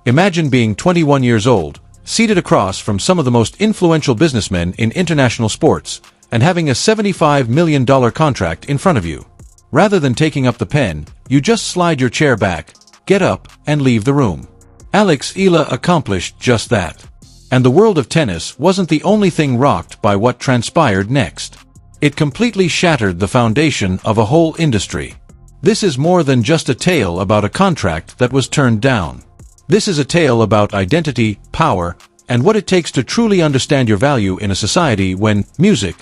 Imagine being 21 years old, seated across from some of the most influential businessmen in international sports, and having a $75 million contract in front of you. Rather than taking up the pen, you just slide your chair back, get up, and leave the room. Eala accomplished just that. And the world of tennis wasn't the only thing rocked by what transpired next. It completely shattered the foundation of a whole industry. This is more than just a tale about a contract that was turned down. This is a tale about identity, power, and what it takes to truly understand your value in a society when music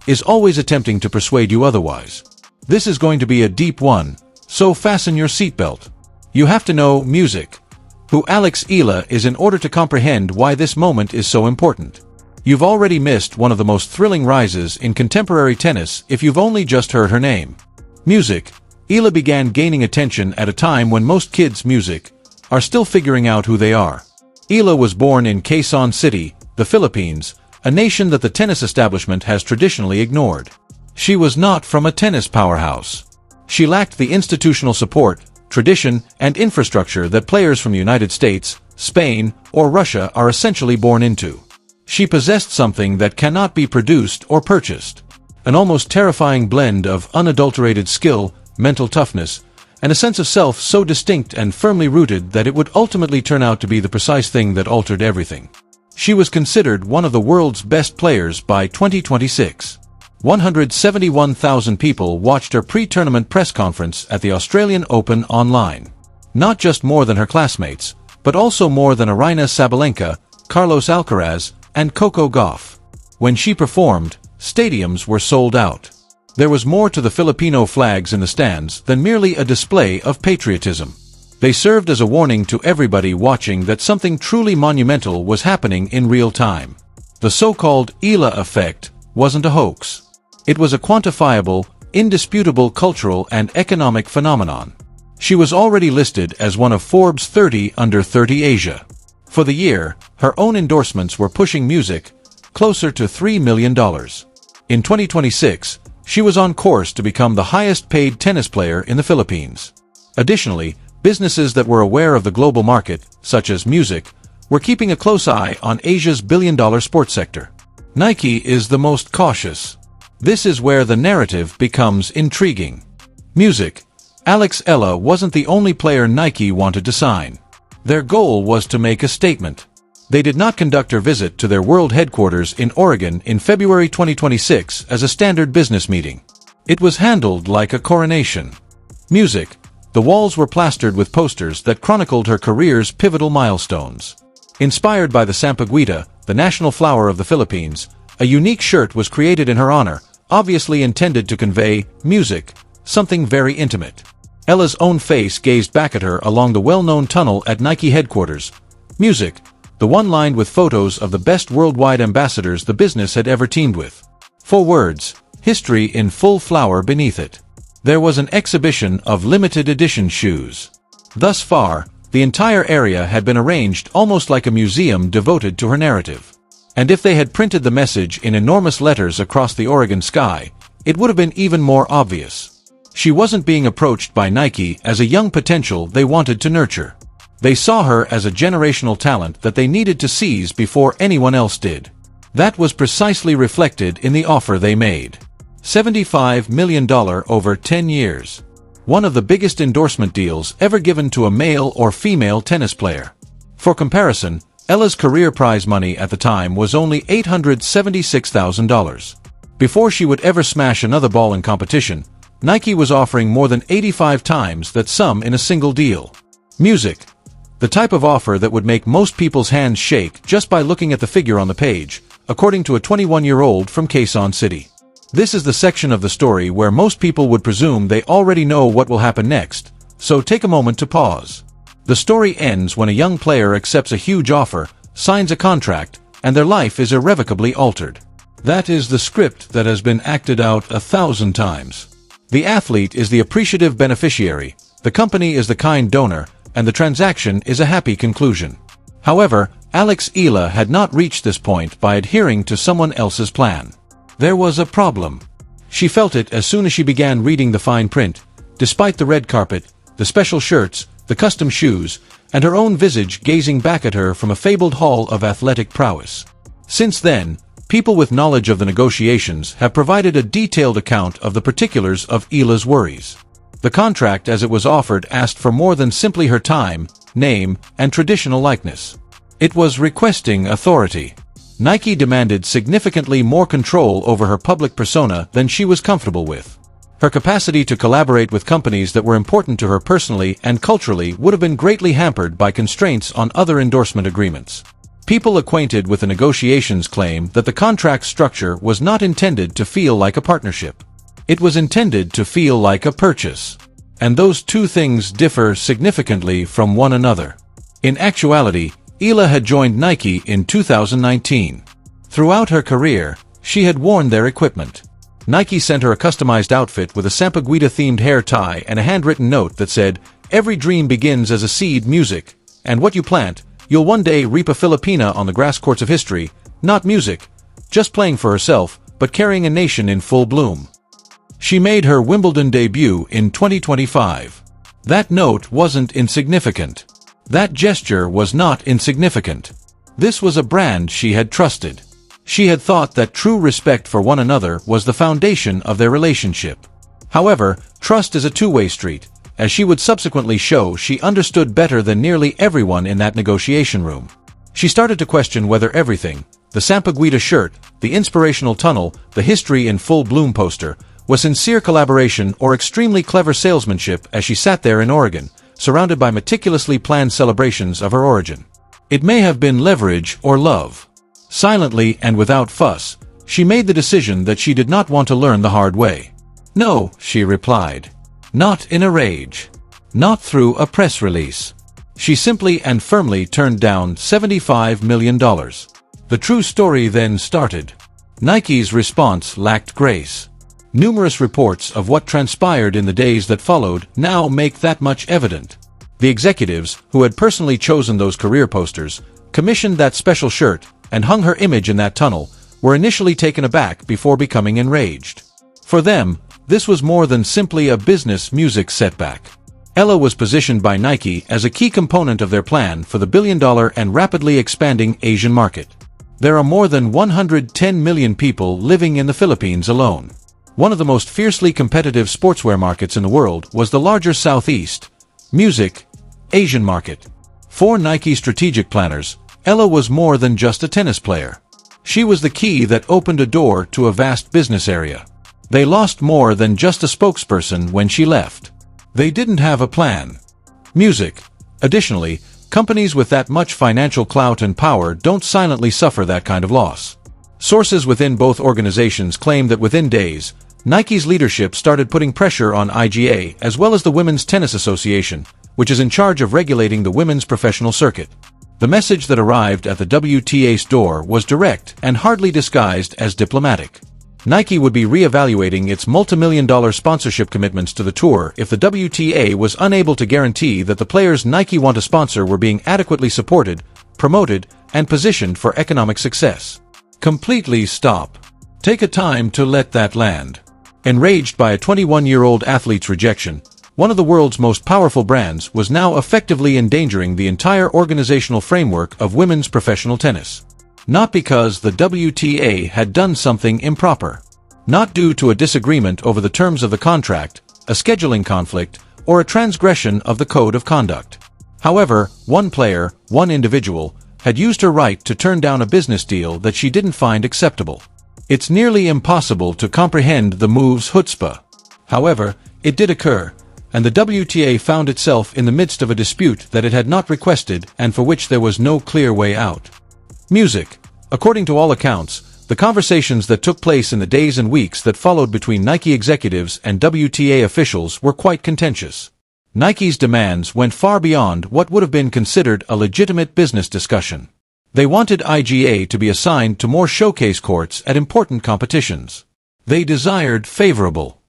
is always attempting to persuade you otherwise. This is going to be a deep one, so fasten your seatbelt. You have to know music, who Eala is in order to comprehend why this moment is so important. You've already missed one of the most thrilling rises in contemporary tennis if you've only just heard her name. Music. Eala began gaining attention at a time when most kids' music are still figuring out who they are. Eala was born in Quezon City, the Philippines, a nation that the tennis establishment has traditionally ignored. She was not from a tennis powerhouse. She lacked the institutional support, tradition, and infrastructure that players from the United States, Spain, or Russia are essentially born into. She possessed something that cannot be produced or purchased. An almost terrifying blend of unadulterated skill, mental toughness, and a sense of self so distinct and firmly rooted that it would ultimately turn out to be the precise thing that altered everything. She was considered one of the world's best players by 2026. 171,000 people watched her pre-tournament press conference at the Australian Open online. Not just more than her classmates, but also more than Aryna Sabalenka, Carlos Alcaraz, and Coco Gauff. When she performed, stadiums were sold out. There was more to the Filipino flags in the stands than merely a display of patriotism. They served as a warning to everybody watching that something truly monumental was happening in real time. The so-called Eala effect wasn't a hoax. It was a quantifiable, indisputable cultural and economic phenomenon. She was already listed as one of Forbes 30 Under 30 Asia. For the year, her own endorsements were pushing music closer to $3 million. In 2026, she was on course to become the highest-paid tennis player in the Philippines. Additionally, businesses that were aware of the global market, such as music, were keeping a close eye on Asia's billion-dollar sports sector. Nike is the most cautious. This is where the narrative becomes intriguing. Music. Eala wasn't the only player Nike wanted to sign. Their goal was to make a statement. They did not conduct her visit to their world headquarters in Oregon in February 2026 as a standard business meeting. It was handled like a coronation. Music. The walls were plastered with posters that chronicled her career's pivotal milestones. Inspired by the sampaguita, the national flower of the Philippines, a unique shirt was created in her honor, obviously intended to convey music, something very intimate. Eala's own face gazed back at her along the well-known tunnel at Nike headquarters. Music. The one lined with photos of the best worldwide ambassadors the business had ever teamed with. 4 words, history in full flower beneath it. There was an exhibition of limited edition shoes. Thus far, the entire area had been arranged almost like a museum devoted to her narrative. And if they had printed the message in enormous letters across the Oregon sky, it would have been even more obvious. She wasn't being approached by Nike as a young potential they wanted to nurture. They saw her as a generational talent that they needed to seize before anyone else did. That was precisely reflected in the offer they made. $75 million over 10 years. One of the biggest endorsement deals ever given to a male or female tennis player. For comparison, Eala's career prize money at the time was only $876,000. Before she would ever smash another ball in competition, Nike was offering more than 85 times that sum in a single deal. Music. The type of offer that would make most people's hands shake just by looking at the figure on the page, according to a 21-year-old from Quezon City. This is the section of the story where most people would presume they already know what will happen next, so take a moment to pause. The story ends when a young player accepts a huge offer, signs a contract, and their life is irrevocably altered. That is the script that has been acted out 1,000 times. The athlete is the appreciative beneficiary, the company is the kind donor, and the transaction is a happy conclusion. However, Eala had not reached this point by adhering to someone else's plan. There was a problem. She felt it as soon as she began reading the fine print. Despite the red carpet, the special shirts, the custom shoes, and her own visage gazing back at her from a fabled hall of athletic prowess. Since then, people with knowledge of the negotiations have provided a detailed account of the particulars of Eala's worries. The contract as it was offered asked for more than simply her time, name, and traditional likeness. It was requesting authority. Nike demanded significantly more control over her public persona than she was comfortable with. Her capacity to collaborate with companies that were important to her personally and culturally would have been greatly hampered by constraints on other endorsement agreements. People acquainted with the negotiations claim that the contract structure was not intended to feel like a partnership. It was intended to feel like a purchase. And those two things differ significantly from one another. In actuality, Eala had joined Nike in 2019. Throughout her career, she had worn their equipment. Nike sent her a customized outfit with a Sampaguita-themed hair tie and a handwritten note that said, "Every dream begins as a seed, music, and what you plant, you'll one day reap a Filipina on the grass courts of history, not music, just playing for herself, but carrying a nation in full bloom." She made her Wimbledon debut in 2025. That note wasn't insignificant. That gesture was not insignificant. This was a brand she had trusted. She had thought that true respect for one another was the foundation of their relationship. However, trust is a two-way street. As she would subsequently show, she understood better than nearly everyone in that negotiation room. She started to question whether everything, the Sampaguita shirt, the inspirational tunnel, the history in full bloom poster, was sincere collaboration or extremely clever salesmanship as she sat there in Oregon, surrounded by meticulously planned celebrations of her origin. It may have been leverage or love. Silently and without fuss, she made the decision that she did not want to learn the hard way. "No," she replied. Not in a rage. Not through a press release. She simply and firmly turned down $75 million. The true story then started. Nike's response lacked grace. Numerous reports of what transpired in the days that followed now make that much evident. The executives, who had personally chosen those career posters, commissioned that special shirt, and hung her image in that tunnel, were initially taken aback before becoming enraged. For them, this was more than simply a business music setback. Eala was positioned by Nike as a key component of their plan for the billion-dollar and rapidly expanding Asian market. There are more than 110 million people living in the Philippines alone. One of the most fiercely competitive sportswear markets in the world was the larger Southeast music Asian market. For Nike strategic planners, Eala was more than just a tennis player. She was the key that opened a door to a vast business area. They lost more than just a spokesperson when she left. They didn't have a plan. Music. Additionally, companies with that much financial clout and power don't silently suffer that kind of loss. Sources within both organizations claim that within days, Nike's leadership started putting pressure on IGA as well as the Women's Tennis Association, which is in charge of regulating the women's professional circuit. The message that arrived at the WTA's door was direct and hardly disguised as diplomatic. Nike would be re-evaluating its multi-million-dollar sponsorship commitments to the tour if the WTA was unable to guarantee that the players Nike want to sponsor were being adequately supported, promoted, and positioned for economic success. Completely stop. Take a time to let that land. Enraged by a 21-year-old athlete's rejection, one of the world's most powerful brands was now effectively endangering the entire organizational framework of women's professional tennis. Not because the WTA had done something improper. Not due to a disagreement over the terms of the contract, a scheduling conflict, or a transgression of the code of conduct. However, one player, one individual, had used her right to turn down a business deal that she didn't find acceptable. It's nearly impossible to comprehend the move's chutzpah. However, it did occur, and the WTA found itself in the midst of a dispute that it had not requested and for which there was no clear way out. Music. According to all accounts, the conversations that took place in the days and weeks that followed between Nike executives and WTA officials were quite contentious. Nike's demands went far beyond what would have been considered a legitimate business discussion. They wanted IGA to be assigned to more showcase courts at important competitions. They desired favorable